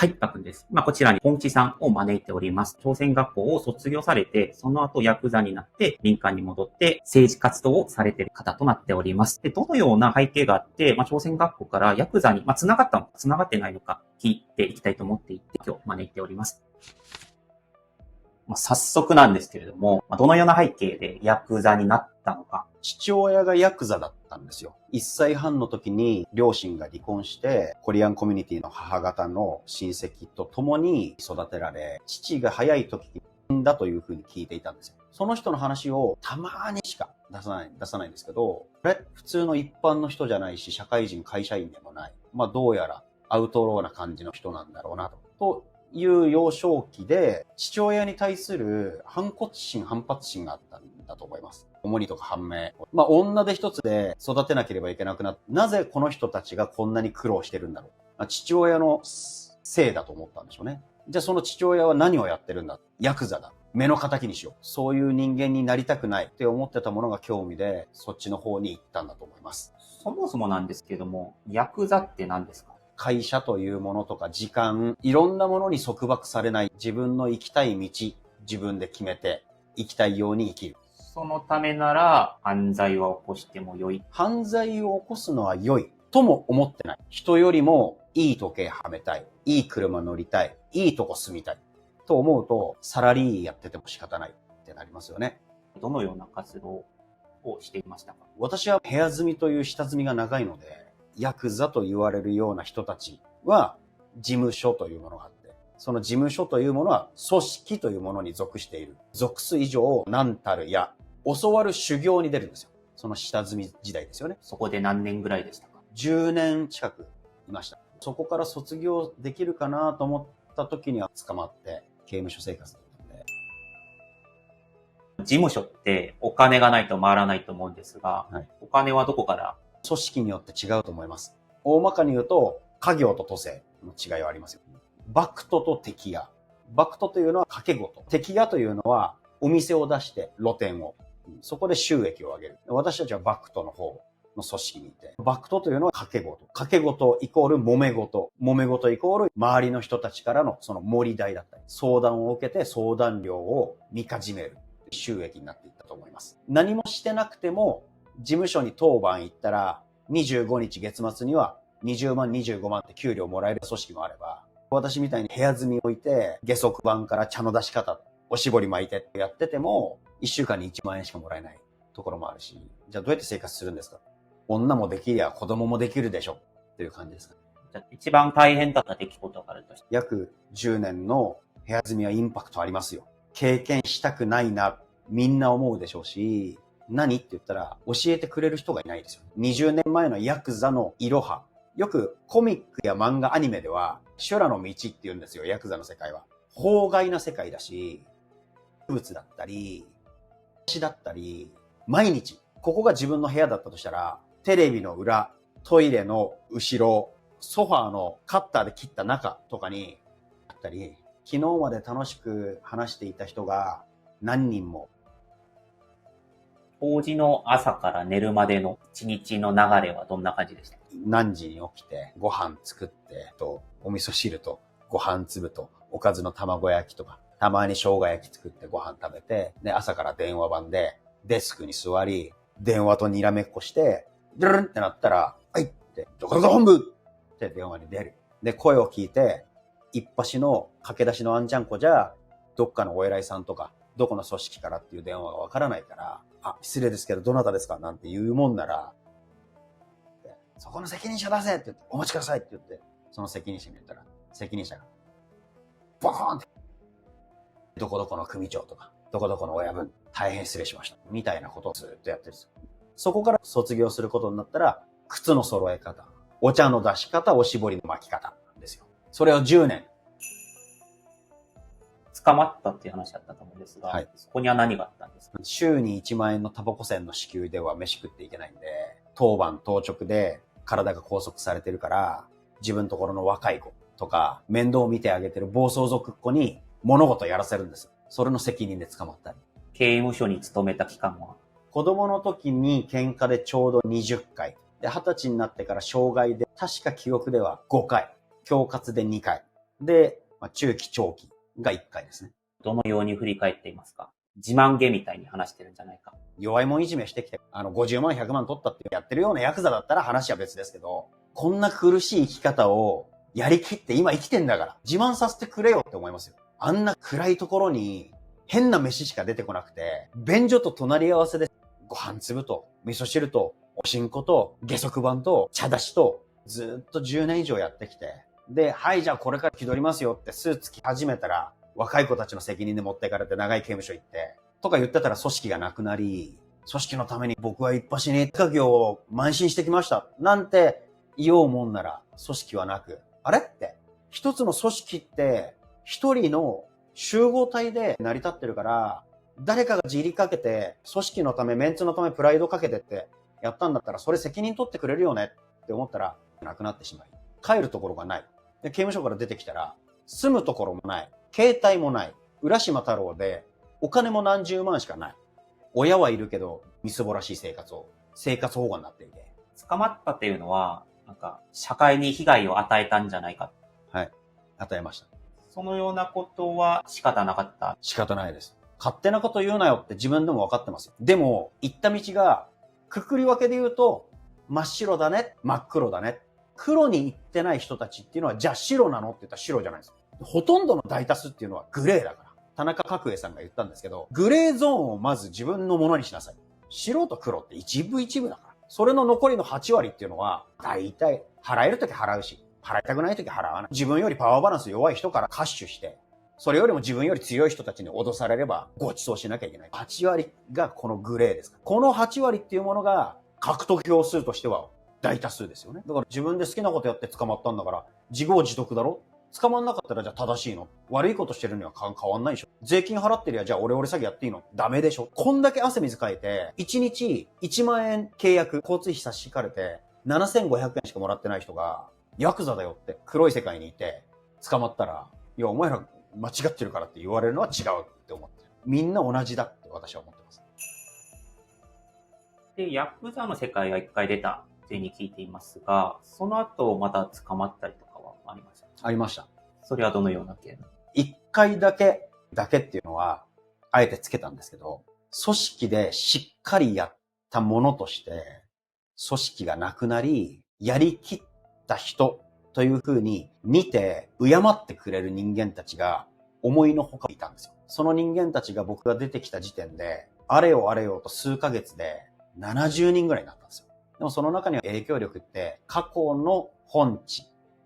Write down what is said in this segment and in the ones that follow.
はい、たくんです。こちらに本地さんを招いております。朝鮮学校を卒業されて、その後ヤクザになって民間に戻って政治活動をされている方となっております。で、どのような背景があって、朝鮮学校からヤクザに、繋がったのか繋がってないのか聞いていきたいと思っていて、今日招いております。早速なんですけれども、どのような背景でヤクザになったのか。父親がヤクザだったんですよ。1歳半の時に両親が離婚して、コリアンコミュニティの母方の親戚と共に育てられ、父が早い時に死んだというふうに聞いていたんですよ。その人の話をたまにしか出さないんですけど、これ普通の一般の人じゃないし、社会人、会社員でもない。どうやらアウトローな感じの人なんだろうなという幼少期で、父親に対する反骨心、反発心があったんだと思います。重荷とか反命。女手一つで育てなければいけなくなって、なぜこの人たちがこんなに苦労してるんだろう。父親のせいだと思ったんでしょうね。じゃあその父親は何をやってるんだ。ヤクザだ。目の敵にしよう。そういう人間になりたくないって思ってたものが興味で、そっちの方に行ったんだと思います。そもそもなんですけども、ヤクザって何ですか？会社というものとか時間、いろんなものに束縛されない自分の生きたい道、自分で決めて生きたいように生きる。そのためなら犯罪は起こしても良い。犯罪を起こすのは良いとも思ってない。人よりもいい時計はめたい、いい車乗りたい、いいとこ住みたいと思うと、サラリーやってても仕方ないってなりますよね。どのような活動をしていましたか？私は部屋住みという下積みが長いので、ヤクザと言われるような人たちは事務所というものがあって、その事務所というものは組織というものに属している。属す以上何たるや、教わる修行に出るんですよ。その下積み時代ですよね。そこで何年ぐらいでしたか？10年近くいました。そこから卒業できるかなと思った時には捕まって刑務所生活だったので。事務所ってお金がないと回らないと思うんですが、はい、お金はどこから？組織によって違うと思います。大まかに言うと、家業と都政の違いはありますよ。バクトと敵屋。バクトというのは掛け事。敵屋というのはお店を出して露店を。そこで収益を上げる。私たちはバクトの方の組織にいて。バクトというのは掛け事。掛け事イコール揉め事。揉め事イコール周りの人たちからのその盛り台だったり、相談を受けて相談料を見かじめる。収益になっていったと思います。何もしてなくても、事務所に当番行ったら、25日月末には20万、25万って給料もらえる組織もあれば、私みたいに部屋住み置いて、下足番から茶の出し方、おしぼり巻いてってやってても、1週間に1万円しかもらえないところもあるし、じゃあどうやって生活するんですか？女もできりゃ子供もできるでしょっていう感じですか。じゃあ一番大変だった出来事があるとして。約10年の部屋住みはインパクトありますよ。経験したくないな、みんな思うでしょうし、何って言ったら教えてくれる人がいないですよ。20年前のヤクザのいろは。よくコミックや漫画アニメでは修羅の道って言うんですよ、ヤクザの世界は。法外な世界だし、物だったり、だったり、毎日、ここが自分の部屋だったとしたら、テレビの裏、トイレの後ろ、ソファーのカッターで切った中とかにあったり、昨日まで楽しく話していた人が何人も。当時の朝から寝るまでの一日の流れはどんな感じでした？何時に起きてご飯作ってお味噌汁とご飯粒とおかずの卵焼きとか、たまに生姜焼き作ってご飯食べて、で朝から電話番でデスクに座り、電話とにらめっこして、ドゥルンってなったら、はいってどこどこ本部って電話に出る。で声を聞いて、一発の駆け出しのあんちゃんこじゃどっかのお偉いさんとかどこの組織からっていう電話がわからないから、失礼ですけどどなたですかなんて言うもんなら、そこの責任者出せって言って、お待ちくださいって言って、その責任者に言ったら、責任者がボコーンって、どこどこの組長とか、どこどこの親分、大変失礼しましたみたいなことをずっとやってるんですよ。そこから卒業することになったら、靴の揃え方、お茶の出し方、おしぼりの巻き方なんですよ。それを10年。捕まったっていう話だったと思うんですが、はい、そこには何があったんですか？週に1万円のタバコ銭の支給では飯食っていけないんで、当番当直で体が拘束されてるから、自分のところの若い子とか、面倒を見てあげてる暴走族っ子に物事やらせるんです。それの責任で捕まったり。刑務所に勤めた期間は？子供の時に喧嘩でちょうど20回。で、20歳になってから傷害で、確か記憶では5回。恐喝で2回。で、中期、長期が1回ですね。どのように振り返っていますか？自慢げみたいに話してるんじゃないか。弱いもんいじめしてきて、50万、100万取ったってやってるようなヤクザだったら話は別ですけど、こんな苦しい生き方をやりきって今生きてんだから、自慢させてくれよって思いますよ。あんな暗いところに変な飯しか出てこなくて、便所と隣り合わせでご飯粒と味噌汁とおしんこと下足板と茶出しとずっと10年以上やってきて、で、はい、じゃあこれから気取りますよってスーツ着始めたら、若い子たちの責任で持っていかれて長い刑務所行って、とか言ってたら組織がなくなり、組織のために僕は一発に家業を慢心してきました。なんて言おうもんなら組織はなく、あれって、一つの組織って一人の集合体で成り立ってるから、誰かが自力かけて、組織のため、メンツのため、プライドかけてってやったんだったら、それ責任取ってくれるよねって思ったら、なくなってしまい。帰るところがない。で、刑務所から出てきたら、住むところもない。携帯もない。浦島太郎で、お金も何十万しかない。親はいるけど、みすぼらしい生活保護になっていて。捕まったっていうのは、社会に被害を与えたんじゃないか。はい。与えました。そのようなことは仕方なかった。仕方ないです。勝手なこと言うなよって自分でも分かってますよ。でも、行った道が、くくり分けで言うと、真っ白だね、真っ黒だね。黒に行ってない人たちっていうのは、じゃあ白なのって言ったら白じゃないです。ほとんどの大多数っていうのはグレーだから。田中角栄さんが言ったんですけど、グレーゾーンをまず自分のものにしなさい。白と黒って一部一部だから。それの残りの8割っていうのは、大体、払えるとき払うし、払いたくないとき払わない。自分よりパワーバランス弱い人からカッシュして、それよりも自分より強い人たちに脅されればご馳走しなきゃいけない。8割がこのグレーですから。この8割っていうものが獲得票数としては大多数ですよね。だから自分で好きなことやって捕まったんだから、自業自得だろ？捕まんなかったらじゃあ正しいの？悪いことしてるには変わんないでしょ。税金払ってりゃじゃあ俺詐欺やっていいの？ダメでしょ。こんだけ汗水かいて、1日1万円契約、交通費差し引かれて、7500円しかもらってない人が、ヤクザだよって黒い世界にいて、捕まったら、いやお前ら間違ってるからって言われるのは違うって思ってる。みんな同じだって私は思ってます。で、ヤクザの世界が一回出たというふうに聞いていますが、その後また捕まったりとかはありましたか？ありました。それはどのような件？一回だけっていうのは、あえてつけたんですけど、組織でしっかりやったものとして、組織がなくなり、やりきった人というふうに見て、敬ってくれる人間たちが思いのほかいたんですよ。その人間たちが僕が出てきた時点で、あれよあれよと数ヶ月で70人ぐらいになったんですよ。でもその中には影響力って過去の本地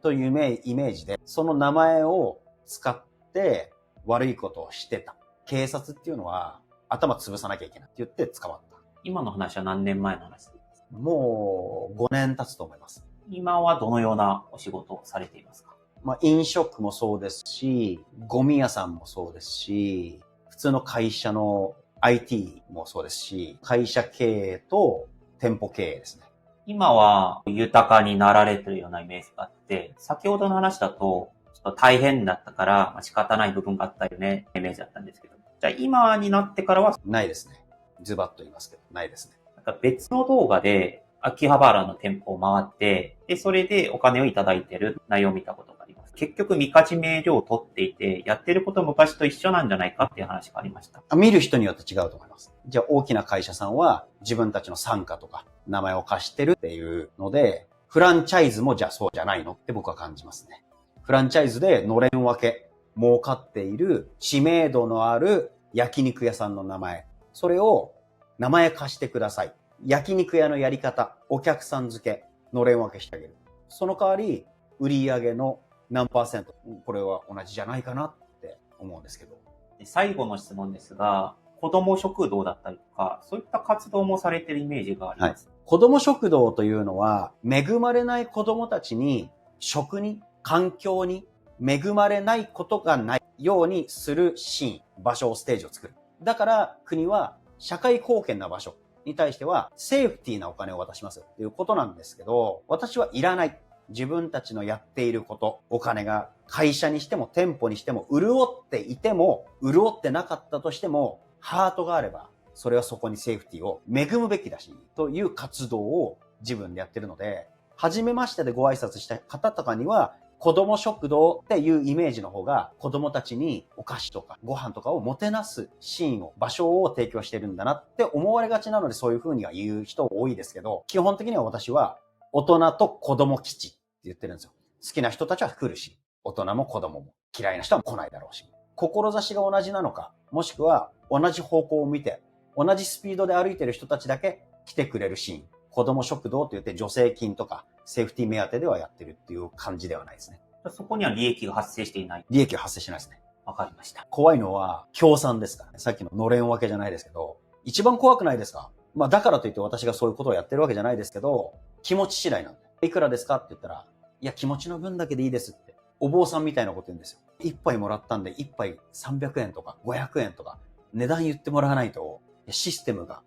というイメージで、その名前を使って悪いことをしてた。警察っていうのは頭潰さなきゃいけないって言って捕まった。今の話は何年前の話ですか？もう5年経つと思います。今はどのようなお仕事をされていますか？飲食もそうですし、ゴミ屋さんもそうですし、普通の会社の IT もそうですし、会社経営と店舗経営ですね。今は豊かになられてるようなイメージがあって、先ほどの話だと、ちょっと大変だったから、仕方ない部分があったよね、イメージだったんですけど。じゃあ今になってからはないですね。ズバッと言いますけど、ないですね。別の動画で、秋葉原の店舗を回って、で、それでお金をいただいてる内容を見たことがあります。結局、みかじめ料を取っていて、やってること昔と一緒なんじゃないかっていう話がありました。見る人によって違うと思います。じゃあ大きな会社さんは自分たちの傘下とか名前を貸してるっていうので、フランチャイズもじゃあそうじゃないのって僕は感じますね。フランチャイズでのれん分け、儲かっている知名度のある焼肉屋さんの名前、それを名前貸してください。焼肉屋のやり方、お客さん付け、のれん分けしてあげる。その代わり、売上の何%、これは同じじゃないかなって思うんですけど。最後の質問ですが、子供食堂だったりとか、そういった活動もされてるイメージがあります。はい、子供食堂というのは、恵まれない子供たちに、食に、環境に恵まれないことがないようにするシーン、場所をステージを作る。だから国は社会貢献な場所に対してはセーフティーなお金を渡しますということなんですけど、私はいらない。自分たちのやっていること、お金が会社にしても店舗にしても潤っていても、潤ってなかったとしても、ハートがあれば、それはそこにセーフティーを恵むべきだし、という活動を自分でやってるので、初めましてでご挨拶した方とかには、子供食堂っていうイメージの方が、子供たちにお菓子とかご飯とかをもてなすシーンを、場所を提供してるんだなって思われがちなので、そういう風には言う人多いですけど、基本的には私は大人と子供基地って言ってるんですよ。好きな人たちは来るし、大人も子供も嫌いな人は来ないだろうし。志が同じなのか、もしくは同じ方向を見て、同じスピードで歩いてる人たちだけ来てくれるシーン。子供食堂と言って助成金とかセーフティ目当てではやってるっていう感じではないですね。そこには利益が発生していない。利益は発生しないですね。わかりました。怖いのは協賛ですからね。さっきののれん分けじゃないですけど、一番怖くないですか？だからといって私がそういうことをやってるわけじゃないですけど、気持ち次第なんで。いくらですかって言ったら、いや気持ちの分だけでいいですって。お坊さんみたいなこと言うんですよ。一杯もらったんで一杯300円とか500円とか値段言ってもらわないと、システムが、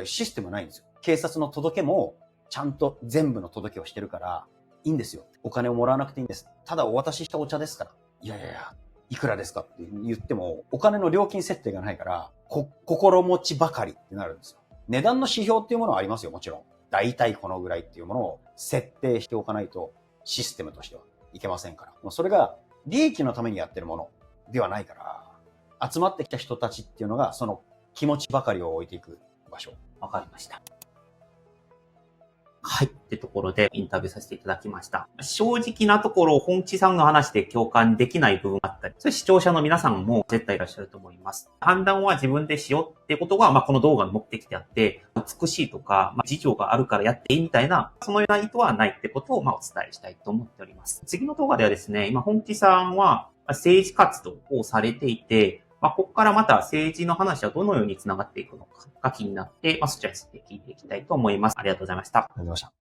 システムないんですよ。警察の届けもちゃんと全部の届けをしてるから、いいんですよ。お金をもらわなくていいんです。ただお渡ししたお茶ですから。いくらですかって言っても、お金の料金設定がないから、心持ちばかりってなるんですよ。値段の指標っていうものはありますよ、もちろん。だいたいこのぐらいっていうものを設定しておかないと、システムとしてはいけませんから。それが利益のためにやってるものではないから、集まってきた人たちっていうのが、その気持ちばかりを置いていく場所。わかりました。はい。ってところでインタビューさせていただきました。正直なところ、本地さんの話で共感できない部分があったり、それ視聴者の皆さんも絶対いらっしゃると思います。判断は自分でしようってことが、この動画の目的であって、美しいとか、事情があるからやっていいみたいな、そのような意図はないってことを、お伝えしたいと思っております。次の動画ではですね、今、本地さんは政治活動をされていて、ここからまた政治の話はどのように繋がっていくのかが気になって、そちらについて聞いていきたいと思います。ありがとうございました。ありがとうございました。